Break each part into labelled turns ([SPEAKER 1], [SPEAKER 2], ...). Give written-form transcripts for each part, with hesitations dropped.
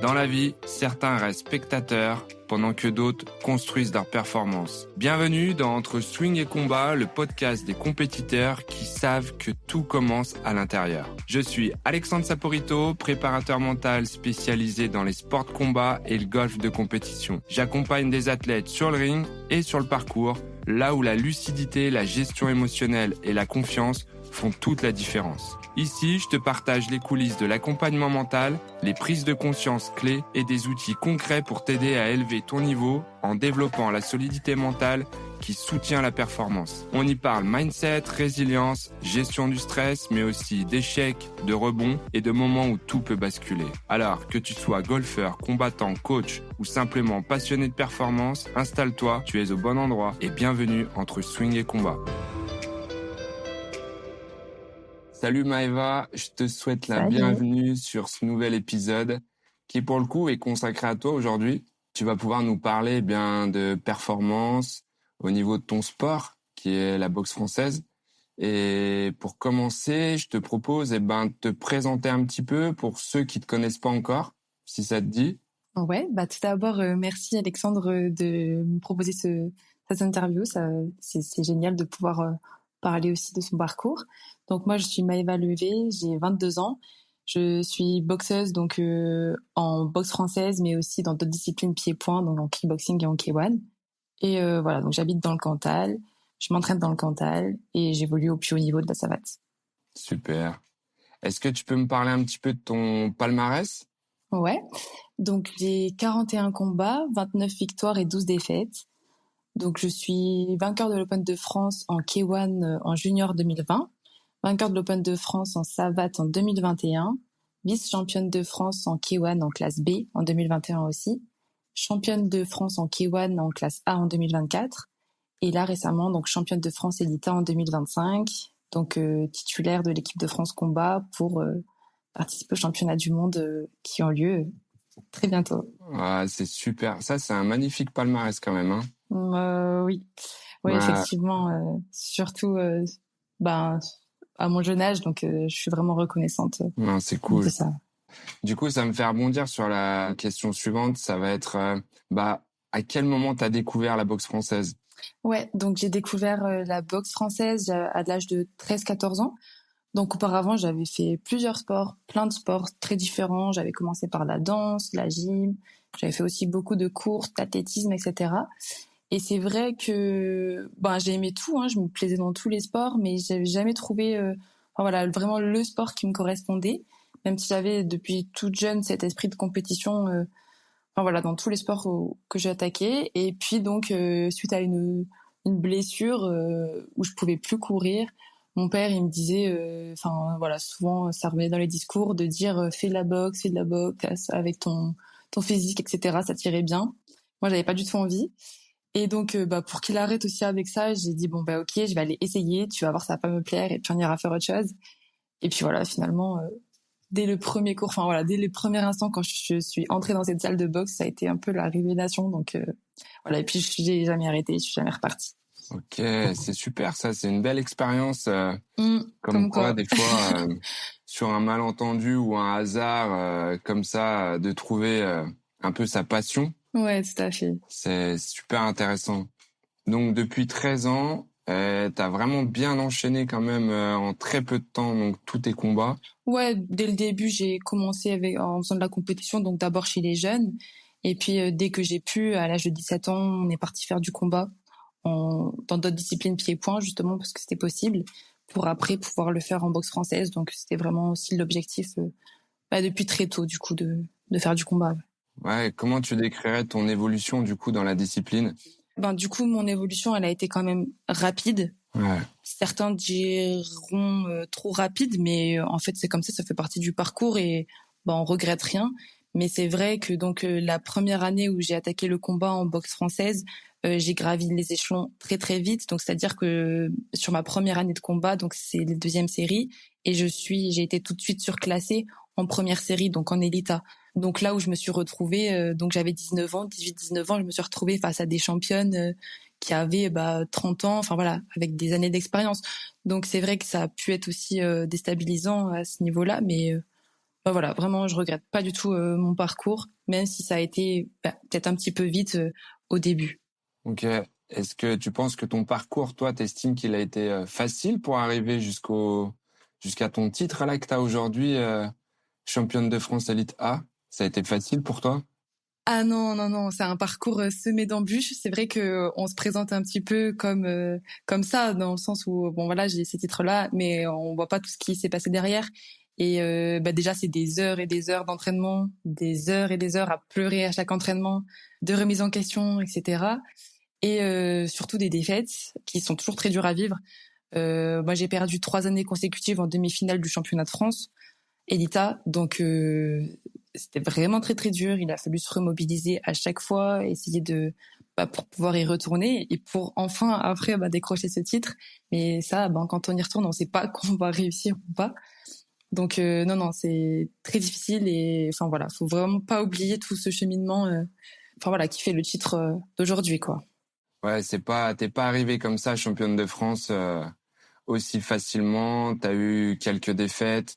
[SPEAKER 1] Dans la vie, certains restent spectateurs pendant que d'autres construisent leur performance. Bienvenue dans Entre Swing et Combat, le podcast des compétiteurs qui savent que tout commence à l'intérieur. Je suis Alexandre Saporito, préparateur mental spécialisé dans les sports de combat et le golf de compétition. J'accompagne des athlètes sur le ring et sur le parcours, là où la lucidité, la gestion émotionnelle et la confiance font toute la différence. Ici, je te partage les coulisses de l'accompagnement mental, les prises de conscience clés et des outils concrets pour t'aider à élever ton niveau en développant la solidité mentale qui soutient la performance. On y parle mindset, résilience, gestion du stress, mais aussi d'échecs, de rebonds et de moments où tout peut basculer. Alors, que tu sois golfeur, combattant, coach ou simplement passionné de performance, installe-toi, tu es au bon endroit et bienvenue entre swing et combat. Salut Maëva, je te souhaite la bienvenue sur ce nouvel épisode qui pour le coup est consacré à toi aujourd'hui. Tu vas pouvoir nous parler de performance au niveau de ton sport qui est la boxe française. Et pour commencer, je te propose de te présenter un petit peu pour ceux qui te connaissent pas encore, si ça te dit.
[SPEAKER 2] Ouais, tout d'abord merci Alexandre de me proposer cette interview. C'est génial de pouvoir parler aussi de son parcours. Donc moi je suis Maëva Levé, j'ai 22 ans. Je suis boxeuse donc en boxe française mais aussi dans d'autres disciplines pied-point, donc en kickboxing et en K1. Et voilà, donc j'habite dans le Cantal, je m'entraîne dans le Cantal et j'évolue au plus haut niveau de la savate.
[SPEAKER 1] Super. Est-ce que tu peux me parler un petit peu de ton palmarès ?
[SPEAKER 2] Ouais. Donc j'ai 41 combats, 29 victoires et 12 défaites. Donc je suis vainqueur de l'Open de France en K1 en junior 2020, vainqueur de l'Open de France en savate en 2021, vice-championne de France en K1 en classe B en 2021 aussi, championne de France en K1 en classe A en 2024 et là récemment donc championne de France Elita en 2025, donc titulaire de l'équipe de France combat pour participer aux championnats du monde qui ont lieu très bientôt.
[SPEAKER 1] Ah, c'est super. Ça, c'est un magnifique palmarès quand même, hein.
[SPEAKER 2] Oui, effectivement, surtout à mon jeune âge, donc je suis vraiment reconnaissante
[SPEAKER 1] c'est cool.
[SPEAKER 2] de ça.
[SPEAKER 1] Du coup, ça me fait rebondir sur la question suivante. Ça va être, à quel moment tu as découvert la boxe française ?
[SPEAKER 2] Ouais, donc j'ai découvert la boxe française à l'âge de 13-14 ans. Donc auparavant, j'avais fait plusieurs sports, plein de sports très différents. J'avais commencé par la danse, la gym. J'avais fait aussi beaucoup de courses, d'athlétisme, etc. Et c'est vrai que j'ai aimé tout, hein, je me plaisais dans tous les sports, mais j'avais jamais trouvé vraiment le sport qui me correspondait, même si j'avais depuis toute jeune cet esprit de compétition dans tous les sports que j'ai attaqués. Et puis donc suite à une blessure où je pouvais plus courir, mon père il me disait souvent ça revenait dans les discours de dire fais de la boxe avec ton physique, etc. ça tirait bien. Moi j'avais pas du tout envie. Et donc, pour qu'il arrête aussi avec ça, j'ai dit ok, je vais aller essayer. Tu vas voir, ça va pas me plaire, et puis on ira faire autre chose. Et puis voilà, finalement, dès le premier cours, dès les premiers instants quand je suis entrée dans cette salle de boxe, ça a été un peu la révélation. Donc et puis j'ai jamais arrêté, je suis jamais repartie.
[SPEAKER 1] Ok, c'est super, ça, c'est une belle expérience.
[SPEAKER 2] Comme quoi,
[SPEAKER 1] des fois, sur un malentendu ou un hasard comme ça, de trouver un peu sa passion.
[SPEAKER 2] Ouais, tout à fait.
[SPEAKER 1] C'est super intéressant. Donc depuis 13 ans, t'as vraiment bien enchaîné quand même en très peu de temps, donc tous tes combats.
[SPEAKER 2] Ouais, dès le début, j'ai commencé en faisant de la compétition, donc d'abord chez les jeunes. Et puis dès que j'ai pu, à l'âge de 17 ans, on est parti faire du combat dans d'autres disciplines pied-point, justement, parce que c'était possible, pour après pouvoir le faire en boxe française. Donc c'était vraiment aussi l'objectif depuis très tôt, du coup, de faire du combat.
[SPEAKER 1] Ouais, comment tu décrirais ton évolution, du coup, dans la discipline ?
[SPEAKER 2] Du coup, mon évolution, elle a été quand même rapide.
[SPEAKER 1] Ouais.
[SPEAKER 2] Certains diront trop rapide, mais en fait, c'est comme ça fait partie du parcours et on regrette rien. Mais c'est vrai que donc la première année où j'ai attaqué le combat en boxe française, j'ai gravi les échelons très très vite. Donc c'est-à-dire que sur ma première année de combat, donc c'est la deuxième série, et j'ai été tout de suite surclassée en première série, donc en Elita. Donc là où je me suis retrouvée, donc j'avais 18-19 ans, je me suis retrouvée face à des championnes qui avaient 30 ans, avec des années d'expérience. Donc c'est vrai que ça a pu être aussi déstabilisant à ce niveau-là, mais Bah voilà, vraiment, je regrette pas du tout mon parcours, même si ça a été peut-être un petit peu vite au début.
[SPEAKER 1] Ok. Est-ce que tu penses que ton parcours, toi, t'estimes qu'il a été facile pour arriver jusqu'à ton titre là que t'as aujourd'hui, championne de France Elite A? Ça a été facile pour toi?
[SPEAKER 2] Ah non, non, non, c'est un parcours semé d'embûches. C'est vrai que on se présente un petit peu comme ça, dans le sens où bon voilà, j'ai ces titres-là, mais on voit pas tout ce qui s'est passé derrière. Et déjà, c'est des heures et des heures d'entraînement, des heures et des heures à pleurer à chaque entraînement, de remise en question, etc. Et surtout des défaites qui sont toujours très dures à vivre. Moi, j'ai perdu 3 années consécutives en demi-finale du championnat de France. Elita. Donc c'était vraiment très très dur. Il a fallu se remobiliser à chaque fois, essayer de pour pouvoir y retourner et pour enfin après décrocher ce titre. Mais ça, quand on y retourne, on sait pas qu'on va réussir ou pas. Donc non non, c'est très difficile et enfin voilà, faut vraiment pas oublier tout ce cheminement. Enfin voilà, qui fait le titre d'aujourd'hui quoi.
[SPEAKER 1] Ouais, t'es pas arrivé comme ça, championne de France, aussi facilement. T'as eu quelques défaites,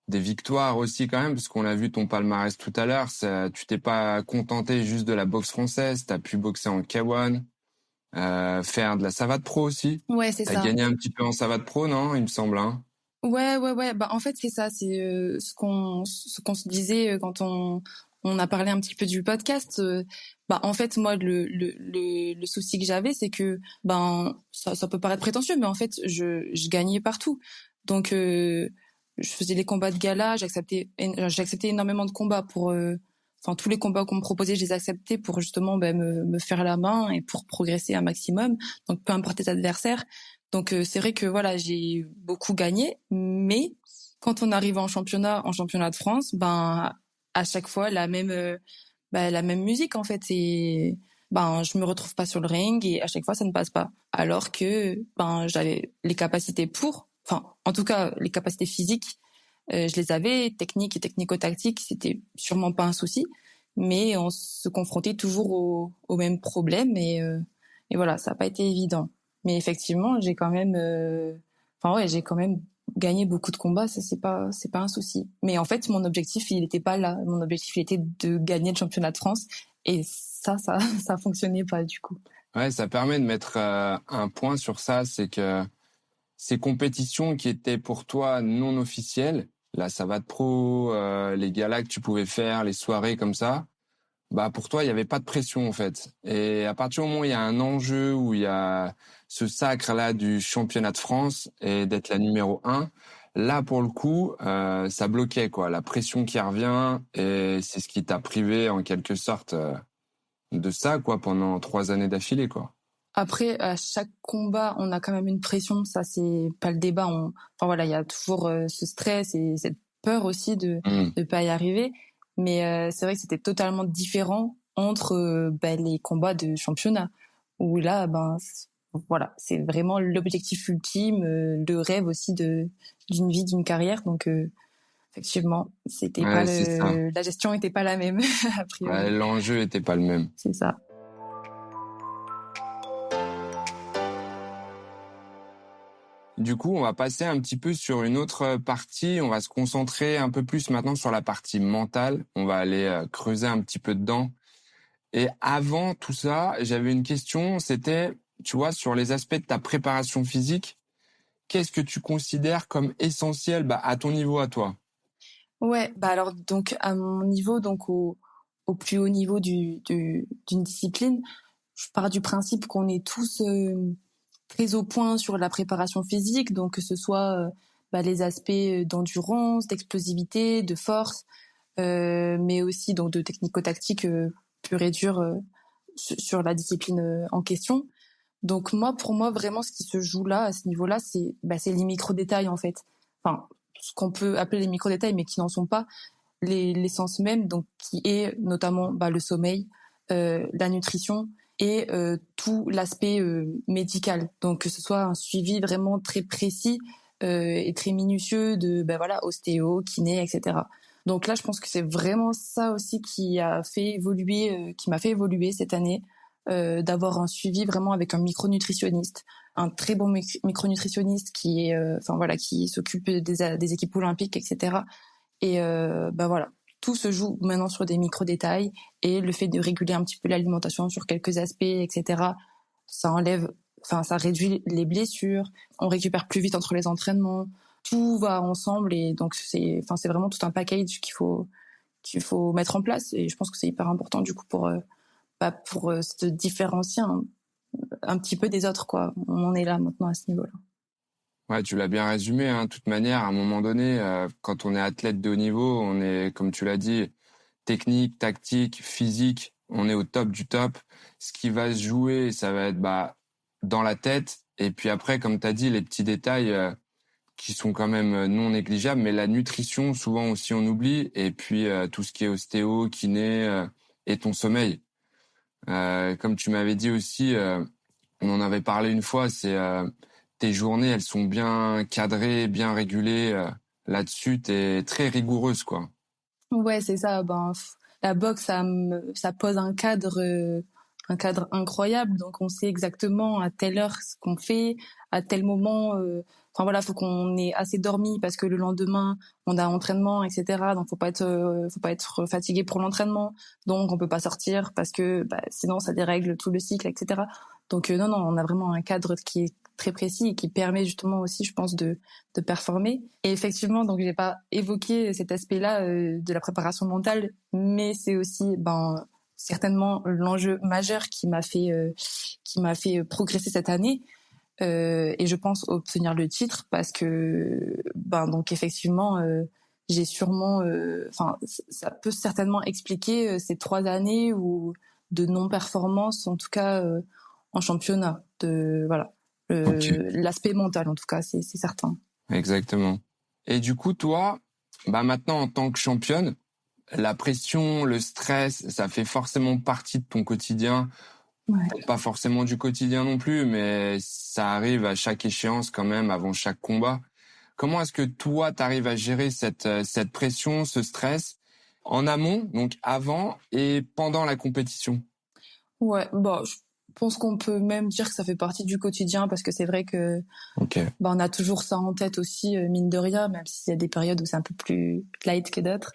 [SPEAKER 1] des victoires aussi quand même, parce qu'on a vu ton palmarès tout à l'heure. Tu t'es pas contenté juste de la boxe française. T'as pu boxer en K1, faire de la savate pro aussi.
[SPEAKER 2] Ouais, c'est
[SPEAKER 1] T'as
[SPEAKER 2] ça.
[SPEAKER 1] gagné un petit peu en savate pro, non? Il me semble, hein.
[SPEAKER 2] Ouais, ouais, ouais. En fait, c'est ça. C'est ce qu'on se disait quand on a parlé un petit peu du podcast. En fait, moi, le souci que j'avais, c'est que ça peut paraître prétentieux, mais en fait, je gagnais partout. Donc, je faisais les combats de gala. J'acceptais énormément de combats pour. Enfin, tous les combats qu'on me proposait, je les acceptais pour justement me faire la main et pour progresser un maximum. Donc, peu importe les adversaires. Donc c'est vrai que voilà, j'ai beaucoup gagné, mais quand on arrive en championnat de France, à chaque fois la même musique en fait et je me retrouve pas sur le ring et à chaque fois ça ne passe pas. Alors que j'avais les capacités enfin en tout cas les capacités physiques, je les avais, techniques et technico-tactiques, c'était sûrement pas un souci, mais on se confrontait toujours au même problème et voilà, ça n'a pas été évident. Mais effectivement, j'ai quand même gagné beaucoup de combats, ça c'est pas un souci. Mais en fait, mon objectif, il était pas là. Mon objectif, il était de gagner le championnat de France et ça fonctionnait pas du coup.
[SPEAKER 1] Ouais, ça permet de mettre un point sur ça, c'est que ces compétitions qui étaient pour toi non officielles, la savate pro, les galas que tu pouvais faire, les soirées comme ça, pour toi, il y avait pas de pression en fait. Et à partir du moment où il y a un enjeu, où il y a ce sacre-là du championnat de France et d'être la numéro 1, là pour le coup, ça bloquait quoi. La pression qui revient et c'est ce qui t'a privé en quelque sorte de ça quoi pendant 3 années d'affilée quoi.
[SPEAKER 2] Après, à chaque combat, on a quand même une pression. Ça, c'est pas le débat. Enfin voilà, il y a toujours ce stress et cette peur aussi de
[SPEAKER 1] Mm.
[SPEAKER 2] ne pas y arriver. Mais c'est vrai que c'était totalement différent entre les combats de championnat où là, voilà, c'est vraiment l'objectif ultime, le rêve aussi d'une vie, d'une carrière. Donc effectivement, c'était pas
[SPEAKER 1] Ouais, c'est ça.
[SPEAKER 2] la gestion était pas la même a
[SPEAKER 1] Ouais,
[SPEAKER 2] priori.
[SPEAKER 1] l'enjeu était pas le même.
[SPEAKER 2] C'est ça.
[SPEAKER 1] Du coup, on va passer un petit peu sur une autre partie. On va se concentrer un peu plus maintenant sur la partie mentale. On va aller creuser un petit peu dedans. Et avant tout ça, j'avais une question. C'était, tu vois, sur les aspects de ta préparation physique, qu'est-ce que tu considères comme essentiel à ton niveau à toi?
[SPEAKER 2] Ouais, alors donc à mon niveau, donc au plus haut niveau d'une discipline, je pars du principe qu'on est tous très au point sur la préparation physique, donc que ce soit les aspects d'endurance, d'explosivité, de force, mais aussi donc de technico-tactique pure et dure sur la discipline en question. Donc moi, pour moi, vraiment, ce qui se joue là, à ce niveau-là, c'est les micro-détails en fait. Enfin, ce qu'on peut appeler les micro-détails, mais qui n'en sont pas l'essence même, donc qui est notamment le sommeil, la nutrition et tout l'aspect médical. Donc que ce soit un suivi vraiment très précis et très minutieux de ostéo, kiné, etc. Donc là, je pense que c'est vraiment ça aussi qui m'a fait évoluer cette année, d'avoir un suivi vraiment avec un micronutritionniste, un très bon micronutritionniste qui est, qui s'occupe des équipes olympiques, etc. Et voilà, tout se joue maintenant sur des micro-détails, et le fait de réguler un petit peu l'alimentation sur quelques aspects, etc., ça réduit les blessures, on récupère plus vite entre les entraînements, tout va ensemble, et donc c'est vraiment tout un package qu'il faut mettre en place, et je pense que c'est hyper important du coup pour se différencier un petit peu des autres, quoi. On en est là maintenant à ce niveau-là.
[SPEAKER 1] Ouais, tu l'as bien résumé, hein. De toute manière, à un moment donné, quand on est athlète de haut niveau, on est, comme tu l'as dit, technique, tactique, physique, on est au top du top. Ce qui va se jouer, ça va être dans la tête. Et puis après, comme tu as dit, les petits détails qui sont quand même non négligeables, mais la nutrition, souvent aussi on oublie. Et puis tout ce qui est ostéo, kiné et ton sommeil. Comme tu m'avais dit aussi, on en avait parlé une fois, c'est tes journées, elles sont bien cadrées, bien régulées. Là-dessus, t'es très rigoureuse, quoi.
[SPEAKER 2] Ouais, c'est ça. La boxe, ça pose un cadre incroyable. Donc, on sait exactement à telle heure ce qu'on fait, à tel moment. Enfin voilà, faut qu'on ait assez dormi parce que le lendemain, on a entraînement, etc. Donc, faut pas être fatigué pour l'entraînement. Donc, on peut pas sortir parce que sinon, ça dérègle tout le cycle, etc. Donc, non, on a vraiment un cadre qui est très précis et qui permet justement aussi, je pense, de performer. Et effectivement, donc j'ai pas évoqué cet aspect-là de la préparation mentale, mais c'est aussi certainement l'enjeu majeur qui m'a fait progresser cette année, et je pense obtenir le titre parce que donc effectivement j'ai sûrement ça peut certainement expliquer ces 3 années ou de non-performance, en tout cas en championnat, de voilà,
[SPEAKER 1] Ok.
[SPEAKER 2] l'aspect mental en tout cas, c'est certain.
[SPEAKER 1] Exactement. Et du coup, toi, maintenant en tant que championne, la pression, le stress, ça fait forcément partie de ton quotidien.
[SPEAKER 2] Ouais.
[SPEAKER 1] Pas forcément du quotidien non plus, mais ça arrive à chaque échéance quand même, avant chaque combat. Comment est-ce que toi, tu arrives à gérer cette pression, ce stress en amont, donc avant et pendant la compétition?
[SPEAKER 2] Ouais, je pense qu'on peut même dire que ça fait partie du quotidien parce que c'est vrai que
[SPEAKER 1] Ok.
[SPEAKER 2] on a toujours ça en tête aussi, mine de rien, même s'il y a des périodes où c'est un peu plus light que d'autres.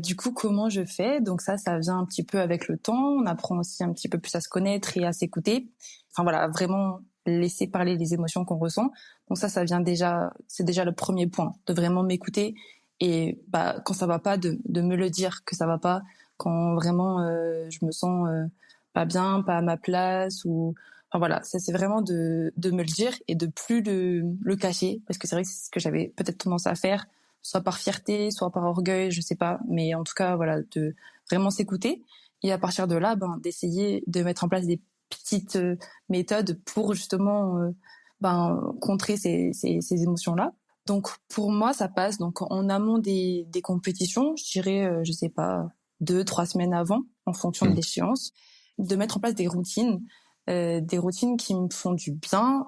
[SPEAKER 2] Du coup, comment je fais? Donc ça vient un petit peu avec le temps. On apprend aussi un petit peu plus à se connaître et à s'écouter. Enfin voilà, vraiment laisser parler les émotions qu'on ressent. Donc ça vient déjà, c'est déjà le premier point, de vraiment m'écouter, et quand ça va pas, de me le dire que ça va pas, quand vraiment je me sens pas bien, pas à ma place, ou enfin voilà, ça c'est vraiment de me le dire et de plus le cacher, parce que c'est vrai que c'est ce que j'avais peut-être tendance à faire, soit par fierté, soit par orgueil, je sais pas, mais en tout cas voilà, de vraiment s'écouter, et à partir de là, d'essayer de mettre en place des petites méthodes pour justement contrer ces émotions-là. Donc pour moi, ça passe donc en amont des compétitions, je dirais, je sais pas, 2, 3 semaines avant, en fonction de
[SPEAKER 1] Mm.
[SPEAKER 2] l'échéance, de mettre en place des routines qui me font du bien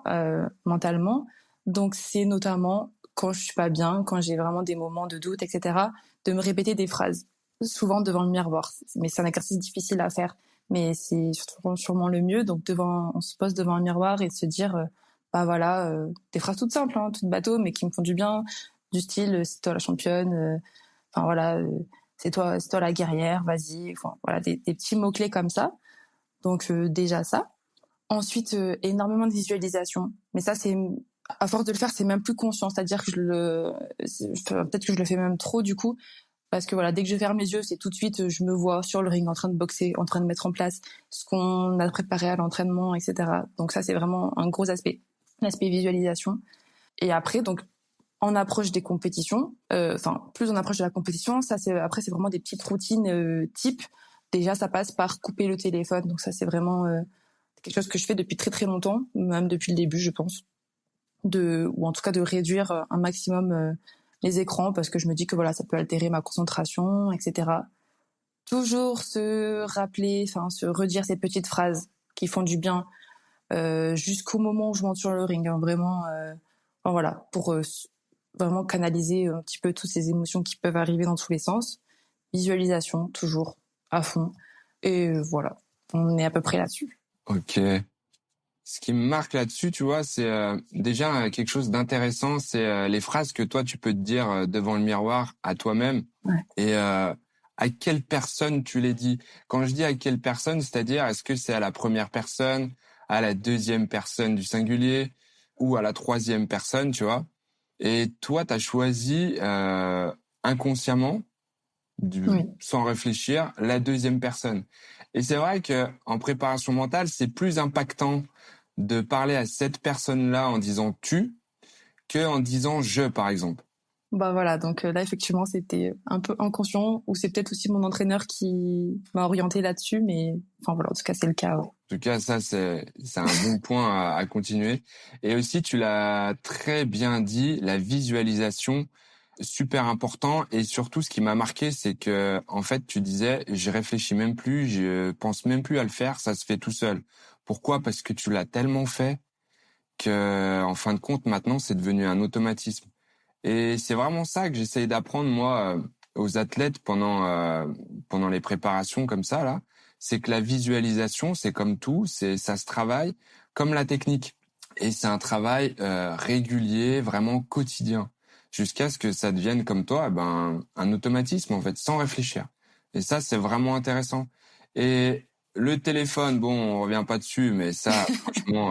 [SPEAKER 2] mentalement. Donc c'est notamment quand je suis pas bien, quand j'ai vraiment des moments de doute, etc., de me répéter des phrases, souvent devant le miroir. Mais c'est un exercice difficile à faire, mais c'est sûrement le mieux. Donc on se pose devant un miroir et se dire, voilà, des phrases toutes simples, hein, toutes bateaux, mais qui me font du bien, du style, c'est toi la championne, enfin voilà, c'est toi la guerrière, vas-y, enfin voilà, des petits mots clés comme ça. Donc déjà ça. Ensuite, énormément de visualisation. Mais ça, c'est à force de le faire, c'est même plus conscient. C'est-à-dire que peut-être que je le fais même trop du coup, parce que voilà, dès que je ferme les yeux, c'est tout de suite, je me vois sur le ring en train de boxer, en train de mettre en place ce qu'on a préparé à l'entraînement, etc. Donc ça, c'est vraiment un gros aspect, l'aspect visualisation. Et après, donc en approche des compétitions, plus en approche de la compétition, ça c'est vraiment des petites routines type. Déjà, ça passe par couper le téléphone. Donc ça, c'est vraiment quelque chose que je fais depuis très très longtemps, même depuis le début, je pense, ou en tout cas de réduire un maximum les écrans, parce que je me dis que voilà, ça peut altérer ma concentration, etc. Toujours se rappeler, se redire ces petites phrases qui font du bien jusqu'au moment où je monte sur le ring, hein, vraiment, voilà, pour vraiment canaliser un petit peu toutes ces émotions qui peuvent arriver dans tous les sens. Visualisation, toujours à fond, et voilà, on est à peu près là-dessus.
[SPEAKER 1] Ok. ce qui me marque là-dessus, tu vois, c'est déjà quelque chose d'intéressant, c'est les phrases que toi tu peux te dire devant le miroir à toi-même
[SPEAKER 2] Ouais.
[SPEAKER 1] et à quelle personne tu les dis. Quand je dis à quelle personne, c'est-à-dire est-ce que c'est à la première personne, à la deuxième personne du singulier ou à la troisième personne, tu vois. Et toi, tu as choisi inconsciemment,
[SPEAKER 2] Oui.
[SPEAKER 1] sans réfléchir, la deuxième personne. Et c'est vrai que en préparation mentale, c'est plus impactant de parler à cette personne-là en disant tu que en disant je, par exemple.
[SPEAKER 2] Bah voilà, donc là effectivement c'était un peu inconscient ou c'est peut-être aussi mon entraîneur qui m'a orienté là-dessus, mais enfin voilà, en tout cas c'est le cas. Ouais.
[SPEAKER 1] En tout cas, ça c'est un bon point à continuer. Et aussi, tu l'as très bien dit, la visualisation, super important. Et surtout, ce qui m'a marqué, c'est que en fait, tu disais, je réfléchis même plus, je pense même plus à le faire, ça se fait tout seul. Pourquoi? Parce que tu l'as tellement fait que, en fin de compte, maintenant, c'est devenu un automatisme. Et c'est vraiment ça que j'essaye d'apprendre moi aux athlètes pendant les préparations comme ça là, c'est que la visualisation, c'est comme tout, ça se travaille comme la technique et c'est un travail régulier, vraiment quotidien, jusqu'à ce que ça devienne comme toi, un automatisme en fait, sans réfléchir. Et ça, c'est vraiment intéressant. Et le téléphone, bon, on revient pas dessus, mais ça, franchement,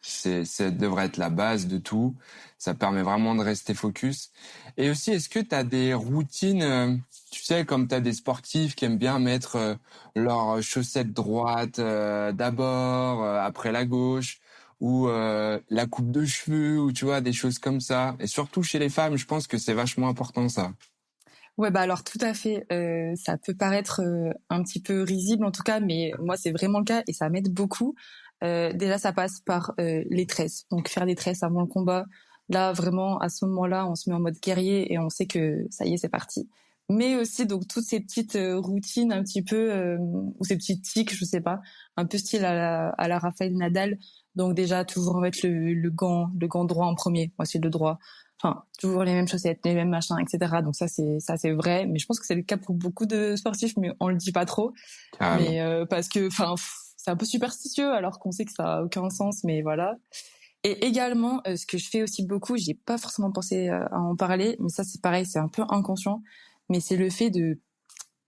[SPEAKER 1] ça devrait être la base de tout. Ça permet vraiment de rester focus. Et aussi, est-ce que tu as des routines, tu sais, comme tu as des sportifs qui aiment bien mettre leurs chaussettes droites d'abord, après la gauche, ou la coupe de cheveux, ou tu vois, des choses comme ça. Et surtout chez les femmes, je pense que c'est vachement important ça.
[SPEAKER 2] Ouais, bah alors tout à fait. Ça peut paraître un petit peu risible en tout cas, mais moi c'est vraiment le cas et ça m'aide beaucoup. Déjà, ça passe par les tresses. Donc faire des tresses avant le combat. Là, vraiment, à ce moment-là, on se met en mode guerrier et on sait que ça y est, c'est parti. Mais aussi donc toutes ces petites routines un petit peu ou ces petits tics, je sais pas, un peu style à la Rafael Nadal. Donc déjà toujours mettre le gant droit en premier. Moi, c'est le droit. Enfin, toujours les mêmes chaussettes, les mêmes machins, etc. Donc ça c'est vrai, mais je pense que c'est le cas pour beaucoup de sportifs, mais on le dit pas trop.
[SPEAKER 1] Carrément.
[SPEAKER 2] Mais parce que, enfin, c'est un peu superstitieux, alors qu'on sait que ça a aucun sens, mais voilà. Et également, ce que je fais aussi beaucoup, j'ai pas forcément pensé à en parler, mais ça c'est pareil, c'est un peu inconscient, mais c'est le fait de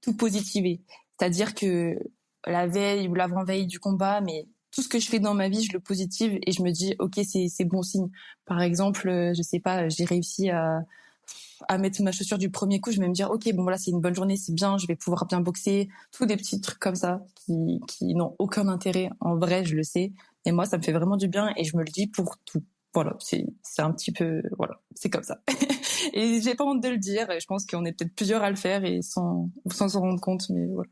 [SPEAKER 2] tout positiver. C'est-à-dire que la veille ou l'avant-veille du combat, mais tout ce que je fais dans ma vie, je le positive et je me dis, ok, c'est bon signe. Par exemple, je sais pas, j'ai réussi à mettre ma chaussure du premier coup, je vais me dire, ok, bon voilà, c'est une bonne journée, c'est bien, je vais pouvoir bien boxer, tous des petits trucs comme ça qui n'ont aucun intérêt. En vrai, je le sais. Et moi, ça me fait vraiment du bien et je me le dis pour tout. Voilà, c'est un petit peu, voilà, c'est comme ça. Et j'ai pas honte de le dire. Et je pense qu'on est peut-être plusieurs à le faire et sans s'en rendre compte, mais voilà.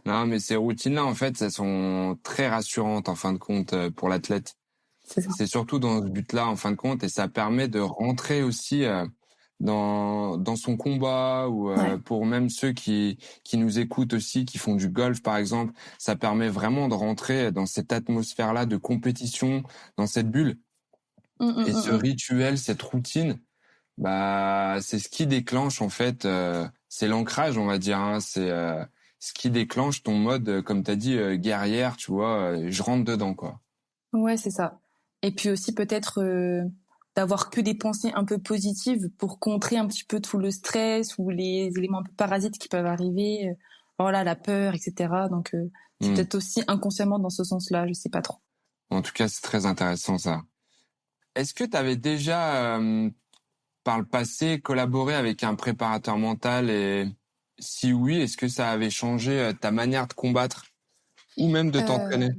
[SPEAKER 1] Non, mais ces routines-là, en fait, elles sont très rassurantes en fin de compte pour l'athlète.
[SPEAKER 2] C'est ça.
[SPEAKER 1] C'est surtout dans ce but-là, en fin de compte, et ça permet de rentrer aussi dans son combat ou
[SPEAKER 2] Ouais.
[SPEAKER 1] pour même ceux qui nous écoutent aussi, qui font du golf par exemple, ça permet vraiment de rentrer dans cette atmosphère-là de compétition, dans cette bulle. Et ce
[SPEAKER 2] Mm.
[SPEAKER 1] rituel, cette routine, c'est ce qui déclenche en fait, c'est l'ancrage, on va dire, hein, c'est ce qui déclenche ton mode, comme t'as dit, guerrière, tu vois, je rentre dedans quoi.
[SPEAKER 2] Ouais, c'est ça. Et puis aussi peut-être d'avoir que des pensées un peu positives pour contrer un petit peu tout le stress ou les éléments un peu parasites qui peuvent arriver. Voilà, la peur, etc. Donc c'est
[SPEAKER 1] Hmm.
[SPEAKER 2] peut-être aussi inconsciemment dans ce sens-là, je sais pas trop.
[SPEAKER 1] En tout cas, c'est très intéressant ça. Est-ce que tu avais déjà, par le passé, collaboré avec un préparateur mental et si oui, est-ce que ça avait changé ta manière de combattre ou même de
[SPEAKER 2] Euh,
[SPEAKER 1] t'entraîner?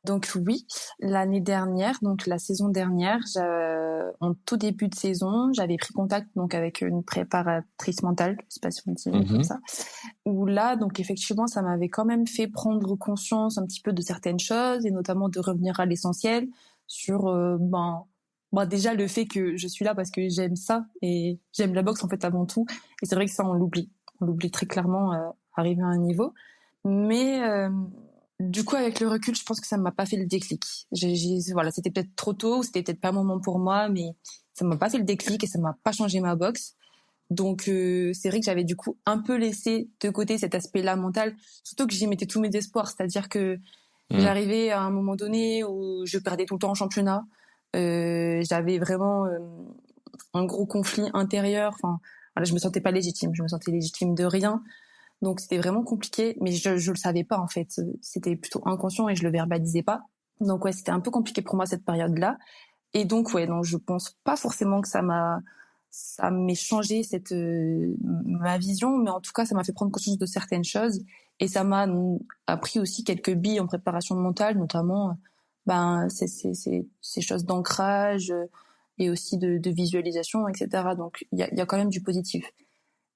[SPEAKER 2] Donc oui, l'année dernière, donc la saison dernière, en tout début de saison, j'avais pris contact donc avec une préparatrice mentale, je sais pas si on dit comme
[SPEAKER 1] Mhm.
[SPEAKER 2] ça, où là donc effectivement ça m'avait quand même fait prendre conscience un petit peu de certaines choses et notamment de revenir à l'essentiel sur déjà le fait que je suis là parce que j'aime ça et j'aime la boxe en fait avant tout et c'est vrai que ça on l'oublie très clairement arrivé à un niveau, mais du coup, avec le recul, je pense que ça m'a pas fait le déclic. Voilà, c'était peut-être trop tôt, ou c'était peut-être pas le moment pour moi, mais ça m'a pas fait le déclic et ça m'a pas changé ma boxe. Donc, c'est vrai que j'avais du coup un peu laissé de côté cet aspect-là mental, surtout que j'y mettais tous mes espoirs. C'est-à-dire que J'arrivais à un moment donné où je perdais tout le temps en championnat. J'avais vraiment un gros conflit intérieur. Enfin, voilà, je me sentais pas légitime. Je me sentais légitime de rien. Donc c'était vraiment compliqué, mais je le savais pas en fait. C'était plutôt inconscient et je le verbalisais pas. Donc ouais, c'était un peu compliqué pour moi cette période-là. Et donc ouais, non, je pense pas forcément que ça m'ait changé ma vision, mais en tout cas ça m'a fait prendre conscience de certaines choses et ça m'a appris aussi quelques billes en préparation mentale, notamment ces choses d'ancrage et aussi de visualisation, etc. Donc il y a quand même du positif.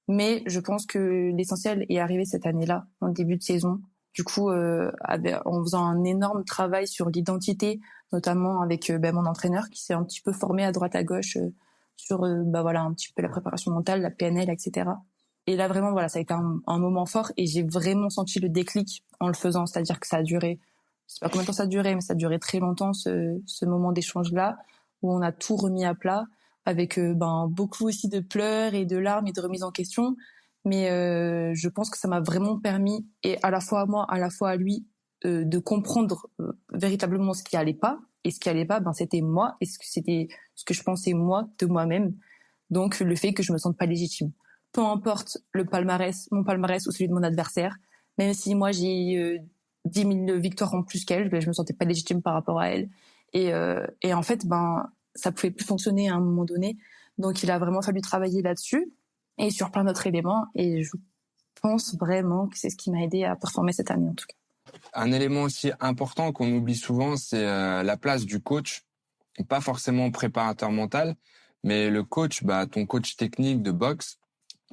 [SPEAKER 2] Mais je pense que l'essentiel est arrivé cette année-là, en début de saison. Du coup, en faisant un énorme travail sur l'identité, notamment avec mon entraîneur qui s'est un petit peu formé à droite à gauche sur voilà un petit peu la préparation mentale, la PNL, etc. Et là vraiment voilà, ça a été un moment fort et j'ai vraiment senti le déclic en le faisant, c'est-à-dire que ça a duré, je sais pas combien de temps ça a duré, mais ça a duré très longtemps ce moment d'échange là où on a tout remis à plat avec beaucoup aussi de pleurs et de larmes et de remise en question. Mais je pense que ça m'a vraiment permis, et à la fois à moi, à la fois à lui, de comprendre véritablement ce qui allait pas. Et ce qui allait pas, c'était moi, et c'était ce que je pensais moi de moi-même. Donc le fait que je me sente pas légitime. Peu importe mon palmarès ou celui de mon adversaire, même si moi j'ai 10 000 victoires en plus qu'elle, je me sentais pas légitime par rapport à elle. Et en fait, ça pouvait plus fonctionner à un moment donné. Donc il a vraiment fallu travailler là-dessus et sur plein d'autres éléments. Et je pense vraiment que c'est ce qui m'a aidé à performer cette année en tout cas.
[SPEAKER 1] Un élément aussi important qu'on oublie souvent, c'est la place du coach. Pas forcément préparateur mental, mais le coach, ton coach technique de boxe,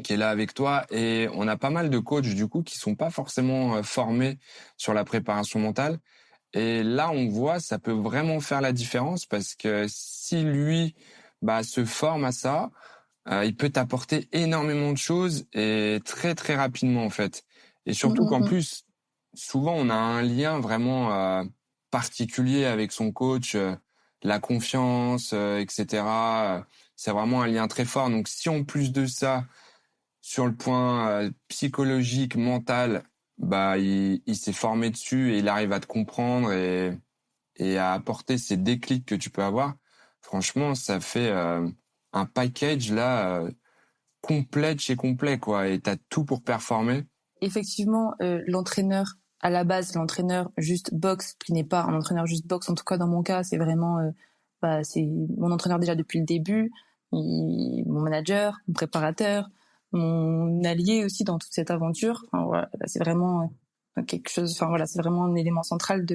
[SPEAKER 1] qui est là avec toi. Et on a pas mal de coachs, du coup, qui sont pas forcément formés sur la préparation mentale. Et là, on voit, ça peut vraiment faire la différence parce que si lui, se forme à ça, il peut t'apporter énormément de choses et très, très rapidement, en fait. Et surtout qu'en plus, souvent, on a un lien vraiment particulier avec son coach, la confiance, etc. C'est vraiment un lien très fort. Donc, si en plus de ça, sur le point psychologique, mental, il s'est formé dessus et il arrive à te comprendre et à apporter ces déclics que tu peux avoir. Franchement, ça fait un package là complet de chez complet, quoi. Et t'as tout pour performer.
[SPEAKER 2] Effectivement, l'entraîneur, à la base, l'entraîneur juste boxe, qui n'est pas un entraîneur juste boxe, en tout cas dans mon cas, c'est vraiment, c'est mon entraîneur déjà depuis le début, mon manager, mon préparateur, mon allié aussi dans toute cette aventure. Enfin, voilà, c'est vraiment quelque chose. Enfin voilà, c'est vraiment un élément central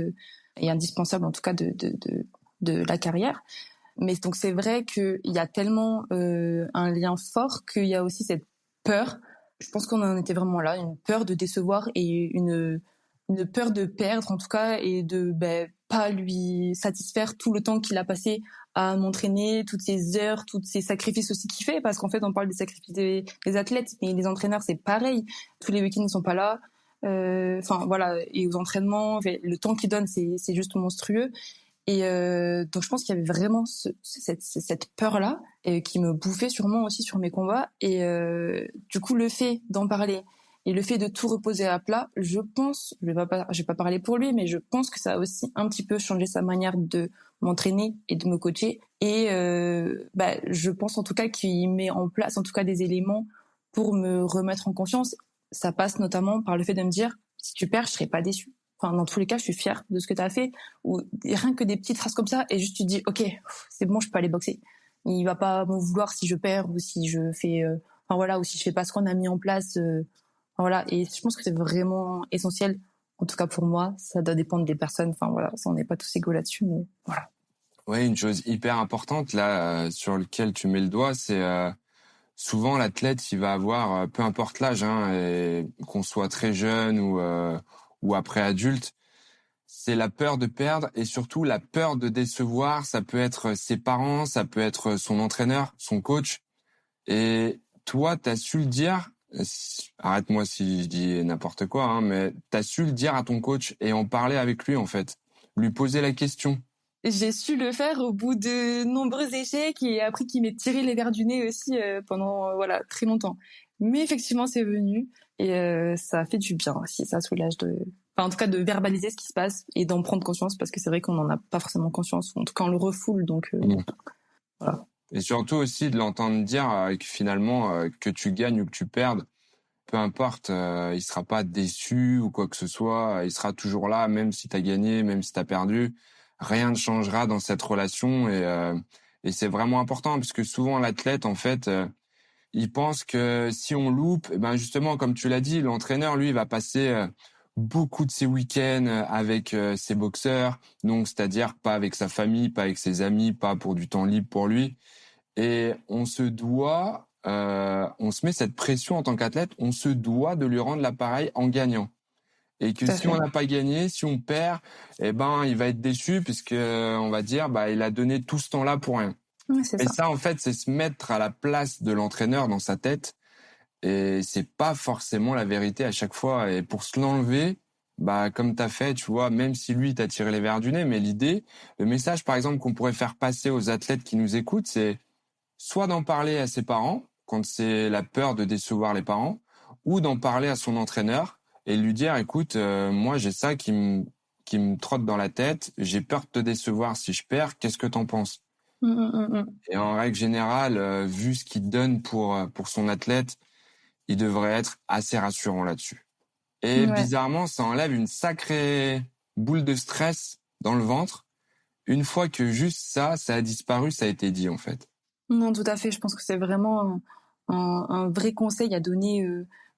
[SPEAKER 2] et indispensable en tout cas de la carrière. Mais donc c'est vrai qu'il y a tellement un lien fort qu'il y a aussi cette peur. Je pense qu'on en était vraiment là, une peur de décevoir et une peur de perdre en tout cas et de pas lui satisfaire tout le temps qu'il a passé à m'entraîner, toutes ces heures, tous ces sacrifices aussi qu'il fait, parce qu'en fait on parle des sacrifices des athlètes, mais les entraîneurs c'est pareil. Tous les week-ends ils sont pas là. Enfin voilà, et aux entraînements, le temps qu'ils donnent c'est juste monstrueux. Et donc je pense qu'il y avait vraiment cette peur-là qui me bouffait sûrement aussi sur mes combats. Et du coup, le fait d'en parler et le fait de tout reposer à plat, je pense, je vais pas parler pour lui, mais je pense que ça a aussi un petit peu changé sa manière de m'entraîner et de me coacher. Et je pense en tout cas qu'il met en place en tout cas des éléments pour me remettre en confiance. Ça passe notamment par le fait de me dire, si tu perds, je serai pas déçu. Enfin, dans tous les cas, je suis fière de ce que tu as fait. Ou rien que des petites phrases comme ça, et juste tu te dis, ok, c'est bon, je peux aller boxer. Il va pas m'en vouloir si je perds ou si je fais, enfin voilà, ou si je fais pas ce qu'on a mis en place. Enfin, voilà. Et je pense que c'est vraiment essentiel. En tout cas pour moi, ça doit dépendre des personnes. Enfin voilà, ça, on n'est pas tous égaux là-dessus, mais voilà.
[SPEAKER 1] Ouais, une chose hyper importante là sur lequel tu mets le doigt, c'est souvent l'athlète, il va avoir, peu importe l'âge, et qu'on soit très jeune ou après adulte, c'est la peur de perdre et surtout la peur de décevoir. Ça peut être ses parents, ça peut être son entraîneur, son coach. Et toi, t'as su le dire. Arrête-moi si je dis n'importe quoi, mais t'as su le dire à ton coach et en parler avec lui en fait, lui poser la question.
[SPEAKER 2] J'ai su le faire au bout de nombreux échecs et après qu'il m'ait tiré les verres du nez aussi pendant voilà très longtemps. Mais effectivement, c'est venu et ça a fait du bien aussi, ça soulage enfin en tout cas de verbaliser ce qui se passe et d'en prendre conscience, parce que c'est vrai qu'on n'en a pas forcément conscience, en tout cas on le refoule, donc voilà.
[SPEAKER 1] Et surtout aussi de l'entendre dire que finalement, que tu gagnes ou que tu perdes, peu importe, il sera pas déçu ou quoi que ce soit, il sera toujours là, même si t'as gagné, même si t'as perdu, rien ne changera dans cette relation et c'est vraiment important parce que souvent l'athlète, en fait, il pense que si on loupe, eh ben justement, comme tu l'as dit, l'entraîneur, lui, il va passer beaucoup de ses week-ends avec ses boxeurs, donc c'est-à-dire pas avec sa famille, pas avec ses amis, pas pour du temps libre pour lui. Et on se met cette pression en tant qu'athlète, on se doit de lui rendre l'appareil en gagnant. Et que
[SPEAKER 2] Tout à
[SPEAKER 1] si on
[SPEAKER 2] fait.
[SPEAKER 1] n'a pas gagné, si on perd, eh ben, il va être déçu puisque on va dire, bah, il a donné tout ce temps-là pour rien.
[SPEAKER 2] Ouais, c'est
[SPEAKER 1] Et
[SPEAKER 2] ça.
[SPEAKER 1] ça, en fait, c'est se mettre à la place de l'entraîneur dans sa tête. Et c'est pas forcément la vérité à chaque fois. Et pour se l'enlever, bah, comme t'as fait, tu vois, même si lui t'a tiré les verres du nez, mais l'idée, le message, par exemple, qu'on pourrait faire passer aux athlètes qui nous écoutent, c'est soit d'en parler à ses parents, quand c'est la peur de décevoir les parents, ou d'en parler à son entraîneur et lui dire, écoute, moi, j'ai ça qui me trotte dans la tête, j'ai peur de te décevoir si je perds, qu'est-ce que t'en penses?
[SPEAKER 2] Mm.
[SPEAKER 1] Et en règle générale, vu ce qu'il donne pour son athlète, il devrait être assez rassurant là-dessus. Et
[SPEAKER 2] Ouais.
[SPEAKER 1] bizarrement, ça enlève une sacrée boule de stress dans le ventre. Une fois que juste ça a disparu, ça a été dit en fait.
[SPEAKER 2] Non, tout à fait. Je pense que c'est vraiment un vrai conseil à donner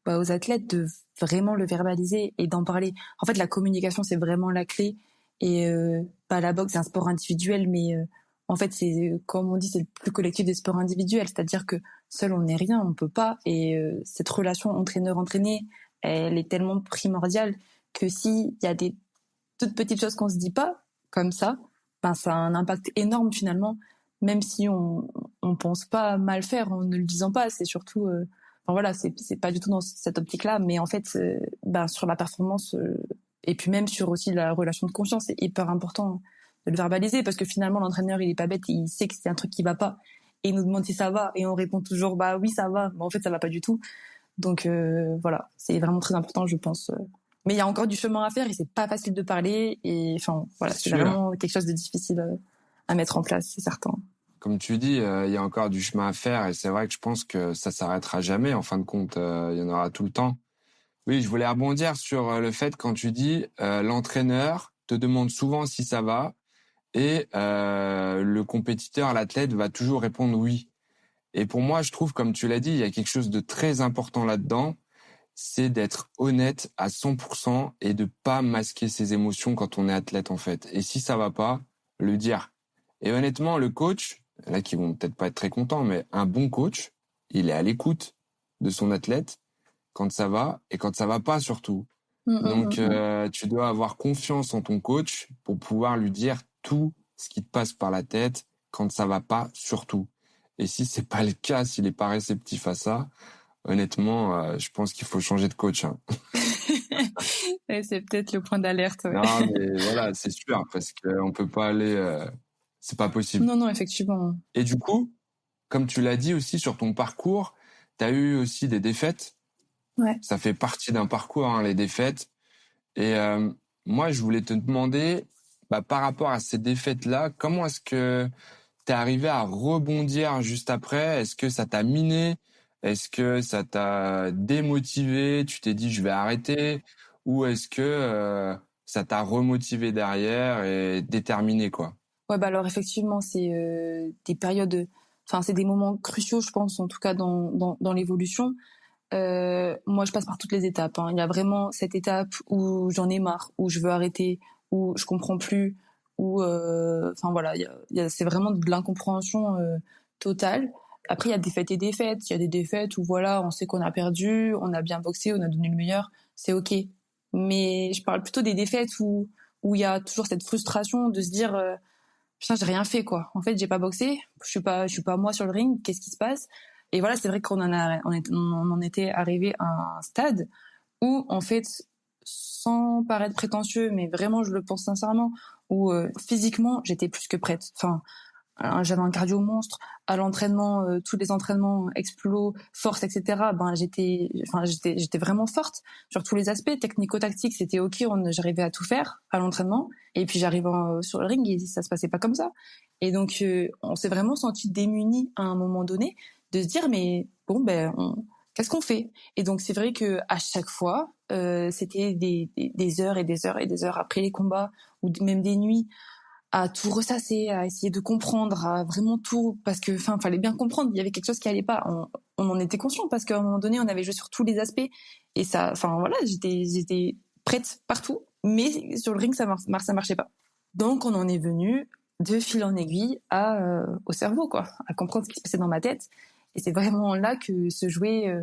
[SPEAKER 2] aux athlètes, de vraiment le verbaliser et d'en parler. En fait, la communication, c'est vraiment la clé. Et la boxe, c'est un sport individuel, mais en fait, c'est, comme on dit, c'est le plus collectif des sports individuels. C'est-à-dire que seul, on n'est rien, on peut pas. Et cette relation entraîneur-entraîné, elle est tellement primordiale que s'il y a des toutes petites choses qu'on se dit pas, comme ça, ben, ça a un impact énorme finalement, même si on pense pas mal faire en ne le disant pas. C'est surtout, enfin voilà, c'est pas du tout dans cette optique-là, mais en fait, ben, sur la performance et puis même sur aussi la relation de confiance, c'est hyper important de le verbaliser, parce que finalement l'entraîneur, il est pas bête, il sait que c'est un truc qui va pas et il nous demande si ça va et on répond toujours bah oui ça va, mais en fait ça va pas du tout. Donc voilà, c'est vraiment très important, je pense. Mais il y a encore du chemin à faire et c'est pas facile de parler. Et enfin voilà,
[SPEAKER 1] C'est
[SPEAKER 2] c'est
[SPEAKER 1] sûr.
[SPEAKER 2] vraiment quelque chose de difficile à mettre en place, c'est certain.
[SPEAKER 1] Comme tu dis, il y a encore du chemin à faire et c'est vrai que je pense que ça s'arrêtera jamais. En fin de compte, il y en aura tout le temps. Oui, je voulais rebondir sur le fait quand tu dis l'entraîneur te demande souvent si ça va et le compétiteur, l'athlète va toujours répondre oui. Et pour moi, je trouve, comme tu l'as dit, il y a quelque chose de très important là-dedans, c'est d'être honnête à 100% et de pas masquer ses émotions quand on est athlète en fait. Et si ça va pas, le dire. Et honnêtement, le coach, là qui vont peut-être pas être très contents, mais un bon coach, il est à l'écoute de son athlète quand ça va et quand ça va pas surtout. Donc tu dois avoir confiance en ton coach pour pouvoir lui dire tout ce qui te passe par la tête quand ça va pas surtout. Et si c'est pas le cas, s'il est pas réceptif à ça, honnêtement, je pense qu'il faut changer de coach. Hein.
[SPEAKER 2] Et c'est peut-être le point d'alerte. Ouais.
[SPEAKER 1] Non, mais voilà, c'est sûr, parce qu'on peut pas aller, c'est pas possible.
[SPEAKER 2] Non, non, effectivement.
[SPEAKER 1] Et du coup, comme tu l'as dit aussi sur ton parcours, tu as eu aussi des défaites.
[SPEAKER 2] Ouais.
[SPEAKER 1] Ça fait partie d'un parcours, hein, les défaites. Et moi, je voulais te demander, bah, par rapport à ces défaites-là, comment est-ce que t'es arrivé à rebondir juste après? Est-ce que ça t'a miné? Est-ce que ça t'a démotivé? Tu t'es dit, je vais arrêter? Ou est-ce que ça t'a remotivé derrière et déterminé, quoi?
[SPEAKER 2] Ouais, bah alors effectivement, c'est des périodes, enfin c'est des moments cruciaux, je pense, en tout cas dans l'évolution. Moi, je passe par toutes les étapes. Hein. Il y a vraiment cette étape où j'en ai marre, où je veux arrêter, où je comprends plus, où, enfin voilà, c'est vraiment de l'incompréhension totale. Après, il y a des fêtes et des fêtes. Il y a des défaites où voilà, on sait qu'on a perdu, on a bien boxé, on a donné le meilleur, c'est ok. Mais je parle plutôt des défaites où il y a toujours cette frustration de se dire putain, j'ai rien fait quoi. En fait, j'ai pas boxé, je suis pas moi sur le ring. Qu'est-ce qui se passe? Et voilà, c'est vrai on en était arrivé à un stade où en fait, sans paraître prétentieux, mais vraiment je le pense sincèrement, où physiquement j'étais plus que prête. Enfin, j'avais un cardio monstre. À l'entraînement, tous les entraînements, explo, force, etc. Ben j'étais vraiment forte sur tous les aspects. Technico-tactique, c'était ok, j'arrivais à tout faire à l'entraînement. Et puis j'arrive sur le ring et ça se passait pas comme ça. Et donc on s'est vraiment senti démunis à un moment donné de se dire mais bon qu'est-ce qu'on fait? Et donc c'est vrai que à chaque fois, c'était des heures et des heures et des heures après les combats ou même des nuits à tout ressasser, à essayer de comprendre, à vraiment tout, parce que, fallait bien comprendre, il y avait quelque chose qui allait pas. On en était conscient parce qu'à un moment donné, on avait joué sur tous les aspects et ça, voilà, j'étais prête partout, mais sur le ring, ça marchait pas. Donc, on en est venu de fil en aiguille au cerveau, quoi, à comprendre ce qui se passait dans ma tête. Et c'est vraiment là que se jouait,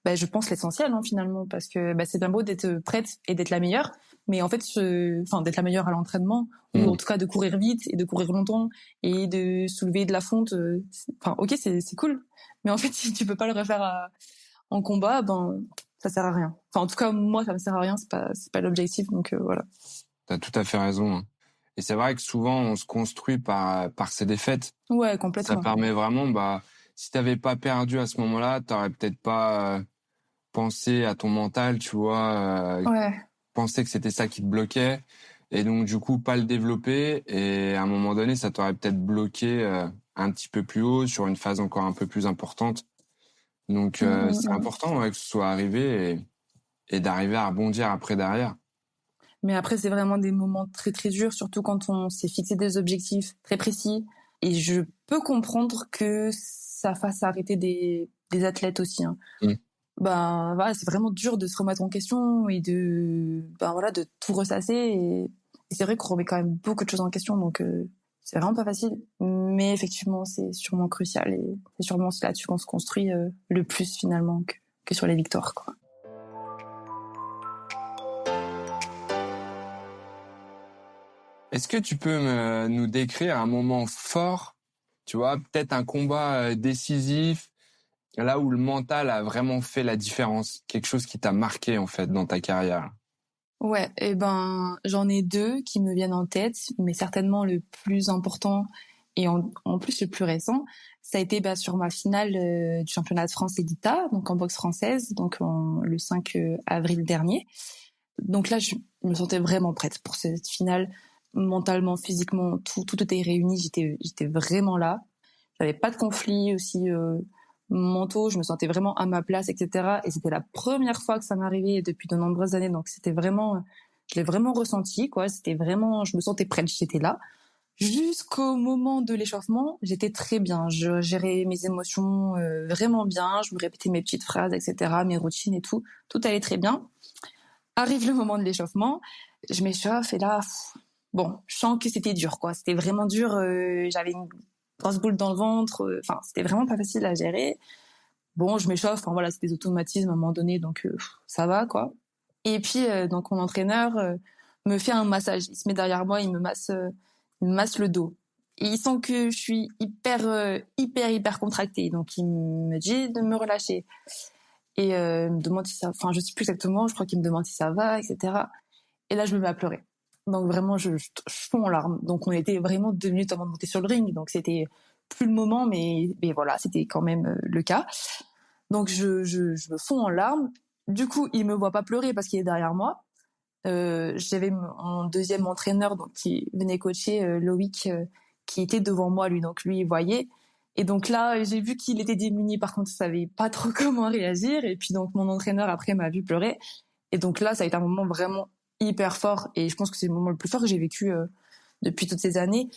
[SPEAKER 2] je pense, l'essentiel, hein, finalement, parce que c'est bien beau d'être prête et d'être la meilleure, mais en fait, d'être la meilleure à l'entraînement, ou en tout cas de courir vite et de courir longtemps et de soulever de la fonte. Ok, c'est cool, mais en fait, si tu peux pas le refaire en combat, ça sert à rien. En tout cas, moi, ça me sert à rien. C'est pas l'objectif, donc voilà.
[SPEAKER 1] T'as tout à fait raison, hein. Et c'est vrai que souvent, on se construit par ses défaites.
[SPEAKER 2] Ouais, complètement.
[SPEAKER 1] Ça permet vraiment, si t'avais pas perdu à ce moment-là, t'aurais peut-être pas pensé à ton mental, tu vois,
[SPEAKER 2] Ouais.
[SPEAKER 1] penser que c'était ça qui te bloquait. Et donc, du coup, pas le développer. Et à un moment donné, ça t'aurait peut-être bloqué un petit peu plus haut sur une phase encore un peu plus importante. Donc, c'est important que ce soit arrivé et d'arriver à rebondir après derrière.
[SPEAKER 2] Mais après, c'est vraiment des moments très très durs, surtout quand on s'est fixé des objectifs très précis. Et je peux comprendre que ça fasse arrêter des athlètes aussi, hein. C'est vraiment dur de se remettre en question et de tout ressasser. Et c'est vrai qu'on remet quand même beaucoup de choses en question, donc c'est vraiment pas facile. Mais effectivement, c'est sûrement crucial et c'est sûrement là-dessus qu'on se construit le plus finalement que sur les victoires, quoi.
[SPEAKER 1] Est-ce que tu peux nous décrire un moment fort, tu vois, peut-être un combat décisif, là où le mental a vraiment fait la différence, quelque chose qui t'a marqué en fait dans ta carrière?
[SPEAKER 2] Ouais, j'en ai deux qui me viennent en tête, mais certainement le plus important et en plus le plus récent, ça a été sur ma finale du championnat de France Edita, donc en boxe française, donc le 5 avril dernier. Donc là, je me sentais vraiment prête pour cette finale, mentalement, physiquement, tout était réuni, j'étais vraiment là. J'avais pas de conflit aussi mentaux, je me sentais vraiment à ma place, etc. Et c'était la première fois que ça m'arrivait depuis de nombreuses années, donc c'était vraiment, je l'ai vraiment ressenti, quoi. C'était vraiment, je me sentais prête, j'étais là. Jusqu'au moment de l'échauffement, j'étais très bien. Je gérais mes émotions vraiment bien. Je me répétais mes petites phrases, etc., mes routines et tout. Tout allait très bien. Arrive le moment de l'échauffement, je m'échauffe et là, je sens que c'était dur, quoi. C'était vraiment dur. J'avais une grosse boule dans le ventre. C'était vraiment pas facile à gérer. Bon, je m'échauffe. Voilà, c'est des automatismes à un moment donné, donc ça va, quoi. Et puis donc mon entraîneur me fait un massage. Il se met derrière moi, il me masse le dos. Et il sent que je suis hyper contractée, donc il me dit de me relâcher. Et il me demande si ça, je sais plus exactement, je crois qu'il me demande si ça va, etc. Et là, je me mets à pleurer. Donc vraiment, je fonds en larmes. Donc on était vraiment 2 minutes avant de monter sur le ring, donc c'était plus le moment, mais voilà, c'était quand même le cas. Donc je me fonds en larmes. Du coup, il me voit pas pleurer parce qu'il est derrière moi. J'avais mon deuxième entraîneur donc qui venait coacher, Loïc, qui était devant moi, lui. Donc lui, il voyait. Et donc là, j'ai vu qu'il était démuni. Par contre, il savait pas trop comment réagir. Et puis donc mon entraîneur après m'a vu pleurer. Et donc là, ça a été un moment vraiment hyper fort. Et je pense que c'est le moment le plus fort que j'ai vécu depuis toutes ces années,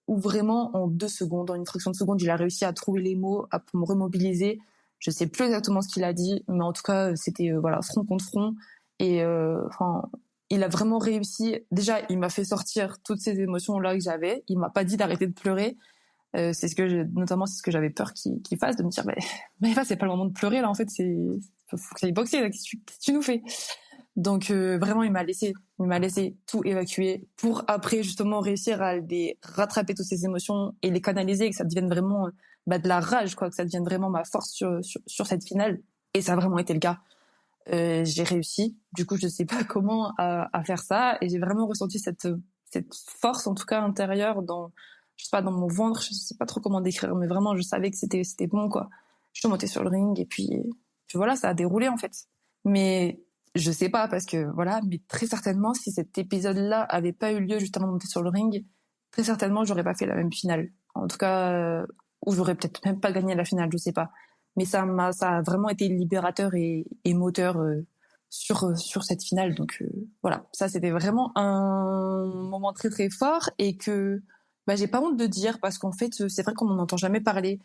[SPEAKER 2] où vraiment en 2 secondes, en une fraction de seconde, il a réussi à trouver les mots, à me remobiliser. Je sais plus exactement ce qu'il a dit, mais en tout cas, c'était front contre front. Et il a vraiment réussi. Déjà, il m'a fait sortir toutes ces émotions là que j'avais. Il m'a pas dit d'arrêter de pleurer. C'est ce que j'avais peur qu'il fasse, de me dire mais c'est pas le moment de pleurer là, en fait, faut que tu ailles boxer là, qu'est-ce que tu nous fais? Donc vraiment, il m'a laissé tout évacuer pour après justement réussir à rattraper toutes ces émotions et les canaliser, et que ça devienne vraiment de la rage, quoi, que ça devienne vraiment ma force sur cette finale. Et ça a vraiment été le cas. J'ai réussi. Du coup, je sais pas comment à faire ça, et j'ai vraiment ressenti cette force, en tout cas intérieure, je sais pas, dans mon ventre, je sais pas trop comment décrire, mais vraiment, je savais que c'était bon, quoi. Je suis montée sur le ring et puis voilà, ça a déroulé, en fait. Mais je sais pas, parce que voilà, mais très certainement, si cet épisode-là avait pas eu lieu juste avant de monter sur le ring, très certainement, j'aurais pas fait la même finale. En tout cas, ou j'aurais peut-être même pas gagné la finale, je sais pas. Mais ça a vraiment été libérateur et moteur sur cette finale. Donc voilà, ça c'était vraiment un moment très très fort et que j'ai pas honte de dire parce qu'en fait c'est vrai qu'on n'en entend jamais parler.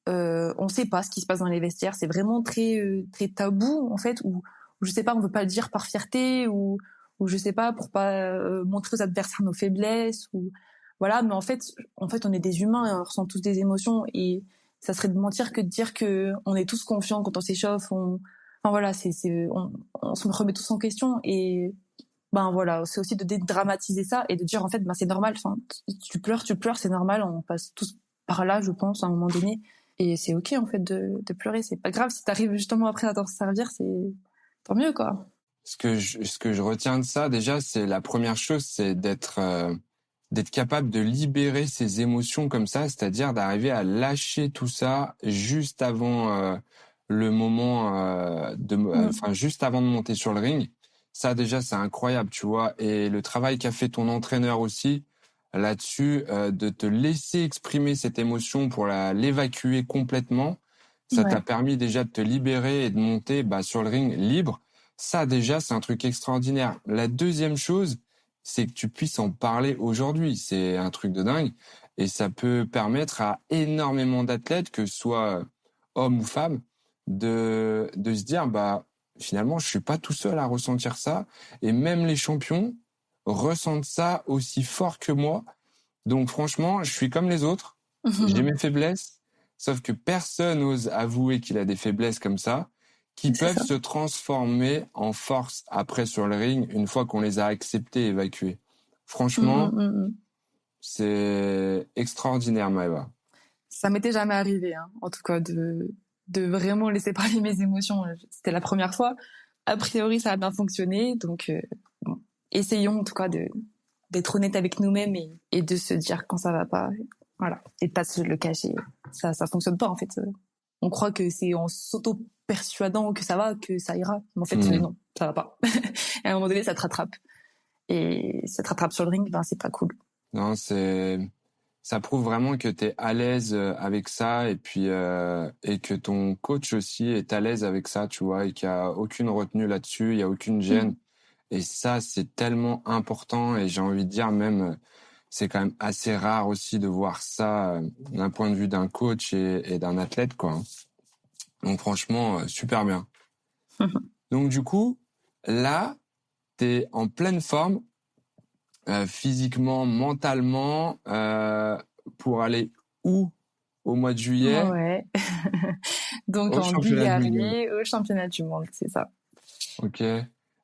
[SPEAKER 2] On sait pas ce qui se passe dans les vestiaires. C'est vraiment très très tabou en fait. Ou je sais pas, on veut pas le dire par fierté ou je sais pas pour pas montrer aux adversaires nos faiblesses ou voilà. Mais en fait on est des humains et on ressent tous des émotions et ça serait de mentir que de dire que on est tous confiants quand on s'échauffe. Enfin voilà, on se remet tous en question et ben voilà, c'est aussi de dédramatiser ça et de dire en fait c'est normal. Enfin, tu pleures, c'est normal. On passe tous par là, je pense, à un moment donné. Et c'est ok en fait de pleurer. C'est pas grave si t'arrives justement après à t'en servir, c'est tant mieux quoi.
[SPEAKER 1] Ce que je retiens de ça, déjà, c'est la première chose, c'est d'être capable de libérer ses émotions comme ça, c'est-à-dire d'arriver à lâcher tout ça juste avant le moment
[SPEAKER 2] Mm.
[SPEAKER 1] enfin juste avant de monter sur le ring. Ça déjà, c'est incroyable, tu vois. Et le travail qu'a fait ton entraîneur aussi là-dessus, de te laisser exprimer cette émotion pour l'évacuer complètement, ça t'a
[SPEAKER 2] Ouais.
[SPEAKER 1] permis déjà de te libérer et de monter sur le ring libre. Ça, déjà, c'est un truc extraordinaire. La deuxième chose, c'est que tu puisses en parler aujourd'hui. C'est un truc de dingue. Et ça peut permettre à énormément d'athlètes, que ce soit hommes ou femmes, de se dire, finalement, je suis pas tout seul à ressentir ça. Et même les champions ressentent ça aussi fort que moi. Donc, franchement, je suis comme les autres. J'ai mes faiblesses. Sauf que personne n'ose avouer qu'il a des faiblesses comme ça, qui
[SPEAKER 2] C'est
[SPEAKER 1] peuvent
[SPEAKER 2] ça.
[SPEAKER 1] se transformer en force après sur le ring, une fois qu'on les a acceptées et évacuées.
[SPEAKER 2] Mm,
[SPEAKER 1] Franchement,
[SPEAKER 2] mm, mm, mm.
[SPEAKER 1] c'est extraordinaire, Maëva.
[SPEAKER 2] Ça m'était jamais arrivé, hein, en tout cas de vraiment laisser parler mes émotions. C'était la première fois. A priori, ça a bien fonctionné, donc bon. Essayons en tout cas de d'être honnête avec nous-mêmes et de se dire quand ça va pas, voilà, et de pas se le cacher. Ça fonctionne pas en fait. On croit que c'est en s'auto-persuadant que ça va que ça ira, mais en fait
[SPEAKER 1] Hmm.
[SPEAKER 2] non, ça va pas. Et à un moment donné, ça te rattrape et ça te rattrape sur le ring, c'est pas cool.
[SPEAKER 1] Non, ça prouve vraiment que tu es à l'aise avec ça et puis et que ton coach aussi est à l'aise avec ça, tu vois, et qu'il y a aucune retenue là-dessus, il y a aucune gêne.
[SPEAKER 2] Mm.
[SPEAKER 1] Et ça, c'est tellement important et j'ai envie de dire même, c'est quand même assez rare aussi de voir ça d'un point de vue d'un coach et d'un athlète, quoi. Donc franchement, super bien. Donc du coup, là, t'es en pleine forme, physiquement, mentalement, pour aller où au mois de juillet?
[SPEAKER 2] Ouais. Donc
[SPEAKER 1] Au
[SPEAKER 2] en
[SPEAKER 1] championnat de Bulgarie.
[SPEAKER 2] Bulgarie, au championnat du monde, c'est ça.
[SPEAKER 1] Ok.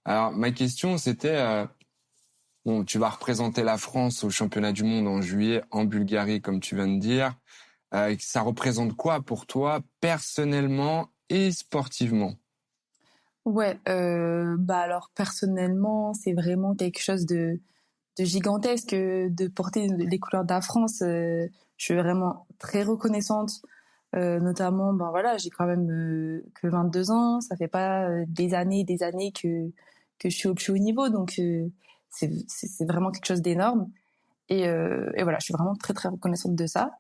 [SPEAKER 1] Alors ma question, c'était bon, tu vas représenter la France au championnat du monde en juillet en Bulgarie, comme tu viens de dire. Ça représente quoi pour toi personnellement et sportivement?
[SPEAKER 2] Ouais, alors personnellement, c'est vraiment quelque chose de gigantesque de porter les couleurs de la France. Je suis vraiment très reconnaissante. Notamment, voilà, j'ai quand même que 22 ans. Ça fait pas des années que je suis au plus haut niveau, donc c'est vraiment quelque chose d'énorme. Et voilà, je suis vraiment très très reconnaissante de ça.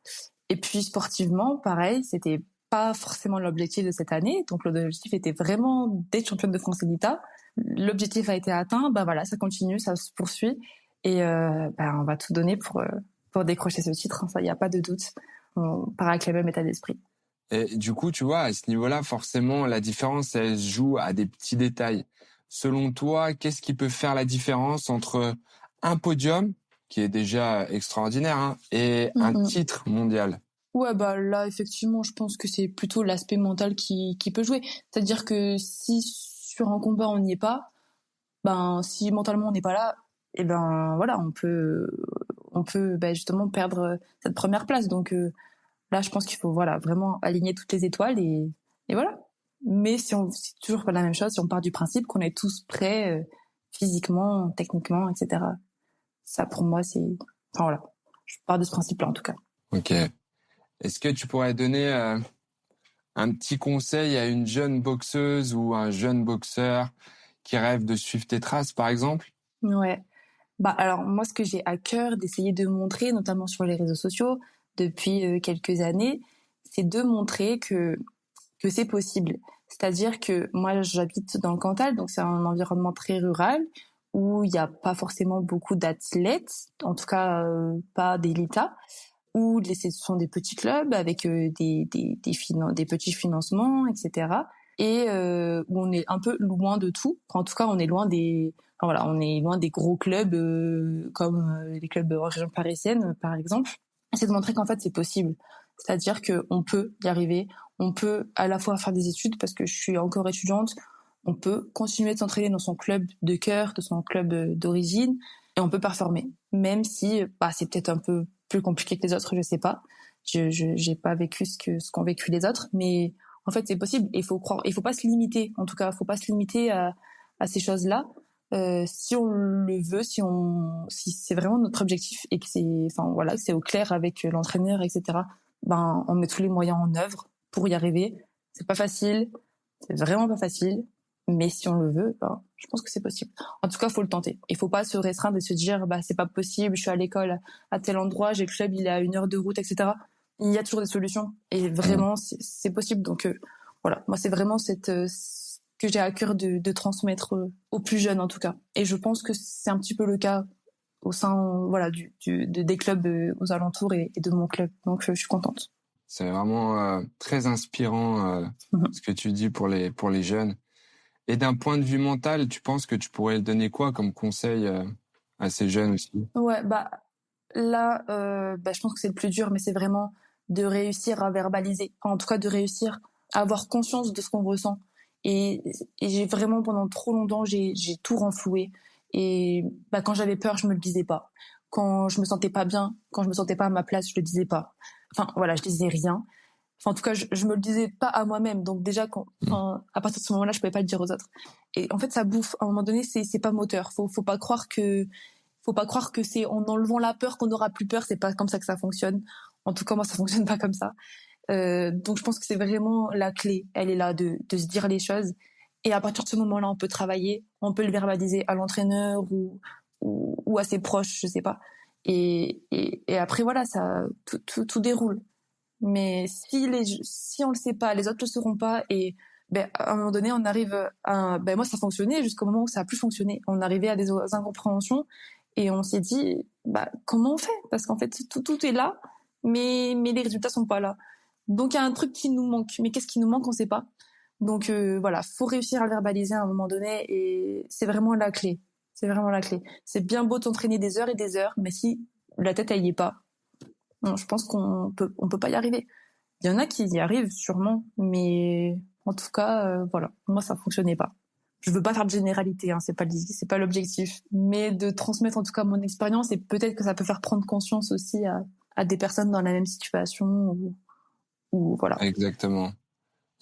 [SPEAKER 2] Et puis sportivement, pareil, c'était pas forcément l'objectif de cette année. Donc l'objectif était vraiment d'être championne de France Elita. L'objectif a été atteint. Voilà, ça continue, ça se poursuit. Et on va tout donner pour décrocher ce titre. Hein, ça, il n'y a pas de doute. On part avec le même état d'esprit.
[SPEAKER 1] Et du coup, tu vois, à ce niveau-là, forcément, la différence, elle se joue à des petits détails. Selon toi, qu'est-ce qui peut faire la différence entre un podium, qui est déjà extraordinaire, hein, et un
[SPEAKER 2] Mm-mm.
[SPEAKER 1] titre mondial?
[SPEAKER 2] Ouais, là, effectivement, je pense que c'est plutôt l'aspect mental qui peut jouer. C'est-à-dire que si sur un combat on n'y est pas, si mentalement on n'est pas là, et voilà, on peut justement perdre cette première place. Donc là, je pense qu'il faut voilà vraiment aligner toutes les étoiles et voilà. Mais si on c'est toujours pas la même chose, si on part du principe qu'on est tous prêts physiquement, techniquement, etc. Ça pour moi c'est enfin voilà. Je pars de ce principe-là en tout cas.
[SPEAKER 1] Ok. Est-ce que tu pourrais donner un petit conseil à une jeune boxeuse ou un jeune boxeur qui rêve de suivre tes traces, par exemple?
[SPEAKER 2] Ouais. Bah alors moi, ce que j'ai à cœur d'essayer de montrer, notamment sur les réseaux sociaux depuis quelques années, c'est de montrer que c'est possible. C'est-à-dire que moi, j'habite dans le Cantal, donc c'est un environnement très rural où il n'y a pas forcément beaucoup d'athlètes, en tout cas pas d'élite, où ce sont des petits clubs avec des petits financements, etc. Et où on est un peu loin de tout. En tout cas, on est loin on est loin des gros clubs comme les clubs en région parisienne, par exemple. C'est de montrer qu'en fait, c'est possible. C'est-à-dire qu'on peut y arriver. On peut à la fois faire des études, parce que je suis encore étudiante. On peut continuer de s'entraîner dans son club de cœur, de son club d'origine, et on peut performer. Même si c'est peut-être un peu plus compliqué que les autres, je sais pas. J'ai pas vécu ce qu'ont vécu les autres, mais en fait, c'est possible. Il faut croire, il faut pas se limiter. En tout cas, il faut pas se limiter à ces choses-là. Si on le veut, si c'est vraiment notre objectif et que que c'est au clair avec l'entraîneur, etc. On met tous les moyens en œuvre pour y arriver. C'est pas facile, c'est vraiment pas facile, mais si on le veut, je pense que c'est possible. En tout cas, faut le tenter. Il faut pas se restreindre et se dire, c'est pas possible, je suis à l'école à tel endroit, j'ai le club, il est à 1 heure de route, etc. Il y a toujours des solutions et vraiment, c'est possible. Donc voilà, moi c'est vraiment que j'ai à cœur de transmettre aux plus jeunes en tout cas. Et je pense que c'est un petit peu le cas au sein des clubs aux alentours et de mon club. Donc je suis contente.
[SPEAKER 1] C'est vraiment très inspirant ce que tu dis pour les jeunes. Et d'un point de vue mental, tu penses que tu pourrais donner quoi comme conseil à ces jeunes aussi?
[SPEAKER 2] Ouais, là, je pense que c'est le plus dur, mais c'est vraiment de réussir à verbaliser. En tout cas, de réussir à avoir conscience de ce qu'on ressent. Et j'ai vraiment, pendant trop longtemps, j'ai tout renfloué. Et quand j'avais peur, je me le disais pas. Quand je me sentais pas bien, quand je me sentais pas à ma place, je le disais pas. Enfin, voilà, je disais rien. Enfin, en tout cas, je me le disais pas à moi-même. Donc déjà, à partir de ce moment-là, je pouvais pas le dire aux autres. Et en fait, ça bouffe. À un moment donné, c'est pas moteur. Faut pas croire que c'est en enlevant la peur qu'on n'aura plus peur. C'est pas comme ça que ça fonctionne. En tout cas, moi, ça fonctionne pas comme ça. Donc, je pense que c'est vraiment la clé. Elle est là de se dire les choses. Et à partir de ce moment-là, on peut travailler, on peut le verbaliser à l'entraîneur ou à ses proches, je sais pas. Et après, voilà, ça, tout déroule. Mais si on le sait pas, les autres le sauront pas. Et à un moment donné, on arrive moi, ça fonctionnait jusqu'au moment où ça a plus fonctionné. On arrivait à des incompréhensions et on s'est dit, comment on fait? Parce qu'en fait, tout est là, mais les résultats sont pas là. Donc il y a un truc qui nous manque. Mais qu'est-ce qui nous manque? On sait pas. Donc voilà, faut réussir à le verbaliser à un moment donné et c'est vraiment la clé. C'est vraiment la clé. C'est bien beau de s'entraîner des heures et des heures, mais si la tête elle y est pas, non, je pense qu'on peut pas y arriver. Il y en a qui y arrivent sûrement, mais en tout cas, voilà, moi ça fonctionnait pas. Je veux pas faire de généralité, c'est pas l'objectif, mais de transmettre en tout cas mon expérience et peut-être que ça peut faire prendre conscience aussi à des personnes dans la même situation ou voilà.
[SPEAKER 1] Exactement.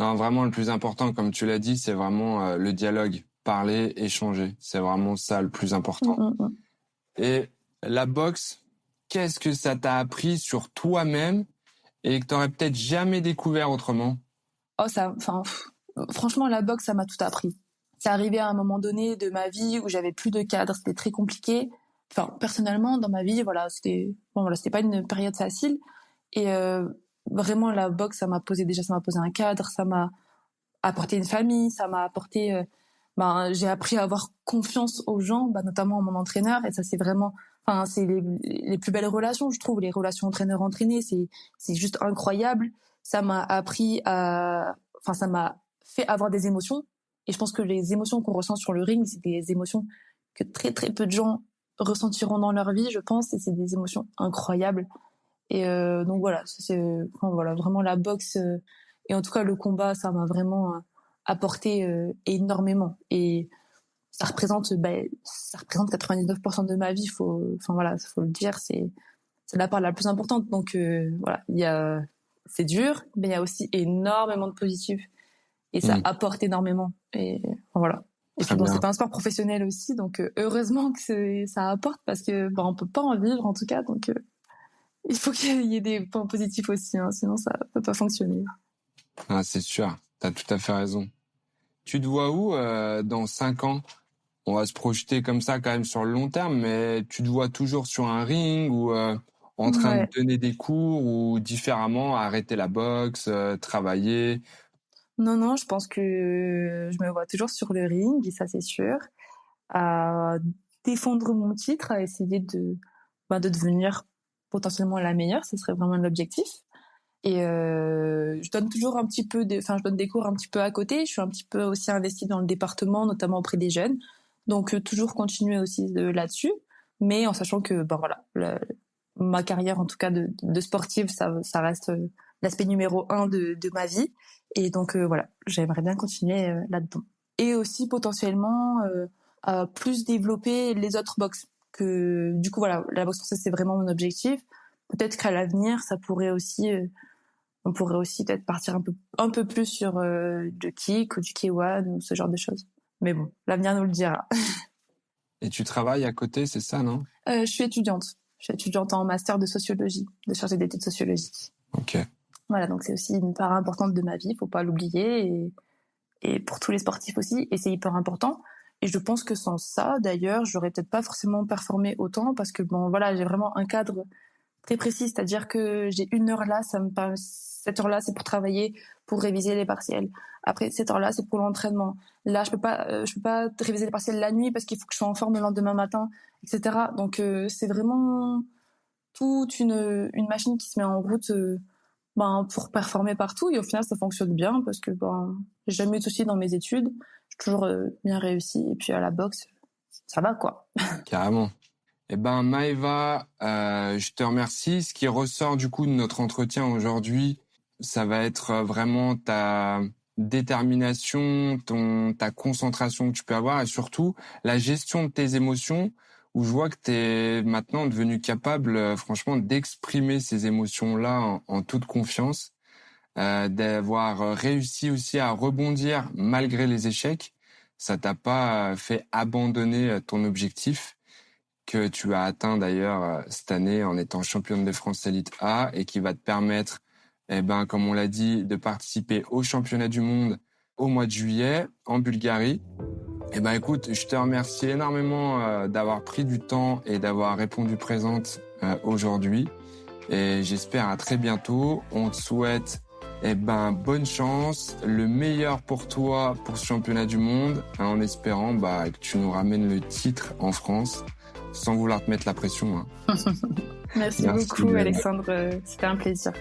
[SPEAKER 1] Non, vraiment, le plus important, comme tu l'as dit, c'est vraiment le dialogue, parler, échanger. C'est vraiment ça le plus important. Et la boxe, qu'est-ce que ça t'a appris sur toi-même et que t'aurais peut-être jamais découvert autrement?
[SPEAKER 2] Franchement, la boxe, ça m'a tout appris. C'est arrivé à un moment donné de ma vie où j'avais plus de cadre, c'était très compliqué. Enfin, personnellement, dans ma vie, c'était pas une période facile. Et vraiment, la boxe, ça m'a posé un cadre, ça m'a apporté une famille, ça m'a apporté, j'ai appris à avoir confiance aux gens, notamment à mon entraîneur. Et ça, c'est vraiment, c'est les plus belles relations, je trouve, les relations entraîneur-entraîné, c'est juste incroyable. Ça m'a appris ça m'a fait avoir des émotions. Et je pense que les émotions qu'on ressent sur le ring, c'est des émotions que très très peu de gens ressentiront dans leur vie, je pense, et c'est des émotions incroyables. Et donc voilà, vraiment la boxe et en tout cas le combat, ça m'a vraiment apporté énormément. Et ça représente 99% de ma vie. Faut le dire, c'est la part la plus importante. Donc voilà, c'est dur, mais il y a aussi énormément de positifs et ça apporte énormément. Et voilà. Et puis c'est pas un sport professionnel aussi, donc heureusement que ça apporte parce que on peut pas en vivre en tout cas, donc il faut qu'il y ait des points positifs aussi, hein, sinon ça peut pas fonctionner.
[SPEAKER 1] Ah, c'est sûr, t'as tout à fait raison. Tu te vois où dans 5 ans? On va se projeter comme ça quand même sur le long terme, mais tu te vois toujours sur un ring ou en train de
[SPEAKER 2] Ouais.
[SPEAKER 1] donner des cours ou différemment, arrêter la boxe, travailler?
[SPEAKER 2] Non, je pense que je me vois toujours sur le ring, et ça c'est sûr, à défendre mon titre, à essayer de devenir potentiellement la meilleure, ce serait vraiment l'objectif. Et je donne toujours un petit peu je donne des cours un petit peu à côté. Je suis un petit peu aussi investie dans le département, notamment auprès des jeunes. Donc toujours continuer aussi là-dessus, mais en sachant que voilà, ma carrière en tout cas de sportive, ça reste l'aspect numéro 1 de ma vie. Et donc voilà, j'aimerais bien continuer là-dedans. Et aussi potentiellement à plus développer les autres boxes. Que du coup voilà, la boxe française c'est vraiment mon objectif. Peut-être qu'à l'avenir ça pourrait aussi on pourrait aussi peut-être partir un peu plus sur du kick ou du K1 ou ce genre de choses. Mais bon, l'avenir nous le dira.
[SPEAKER 1] Et tu travailles à côté, c'est ça, non?
[SPEAKER 2] Je suis étudiante. Je suis étudiante en master de sociologie, de chargée d'études sociologiques.
[SPEAKER 1] Ok.
[SPEAKER 2] Voilà, donc c'est aussi une part importante de ma vie, faut pas l'oublier, et pour tous les sportifs aussi, et c'est hyper important. Et je pense que sans ça, d'ailleurs, j'aurais peut-être pas forcément performé autant, parce que bon, voilà, j'ai vraiment un cadre très précis, c'est-à-dire que j'ai une heure là, cette heure-là, c'est pour travailler, pour réviser les partiels. Après, cette heure-là, c'est pour l'entraînement. Là, je peux pas réviser les partiels la nuit parce qu'il faut que je sois en forme le lendemain matin, etc. Donc, c'est vraiment toute une machine qui se met en route, pour performer partout. Et au final, ça fonctionne bien parce que, j'ai jamais eu de soucis dans mes études. J'ai toujours bien réussi. Et puis, à la boxe, ça va, quoi.
[SPEAKER 1] Carrément. Eh ben, Maëva, je te remercie. Ce qui ressort du coup de notre entretien aujourd'hui, ça va être vraiment ta détermination, ta concentration que tu peux avoir et surtout la gestion de tes émotions où je vois que tu es maintenant devenu capable, franchement, d'exprimer ces émotions-là en toute confiance, d'avoir réussi aussi à rebondir malgré les échecs. Ça t'a pas fait abandonner ton objectif que tu as atteint d'ailleurs cette année en étant championne de France Elite A et qui va te permettre, comme on l'a dit, de participer au championnat du monde au mois de juillet en Bulgarie. Écoute, je te remercie énormément d'avoir pris du temps et d'avoir répondu présente aujourd'hui. Et j'espère à très bientôt. On te souhaite bonne chance, le meilleur pour toi pour ce championnat du monde, en espérant que tu nous ramènes le titre en France. Sans vouloir te mettre la pression.
[SPEAKER 2] Merci beaucoup, Alexandre. C'était un plaisir.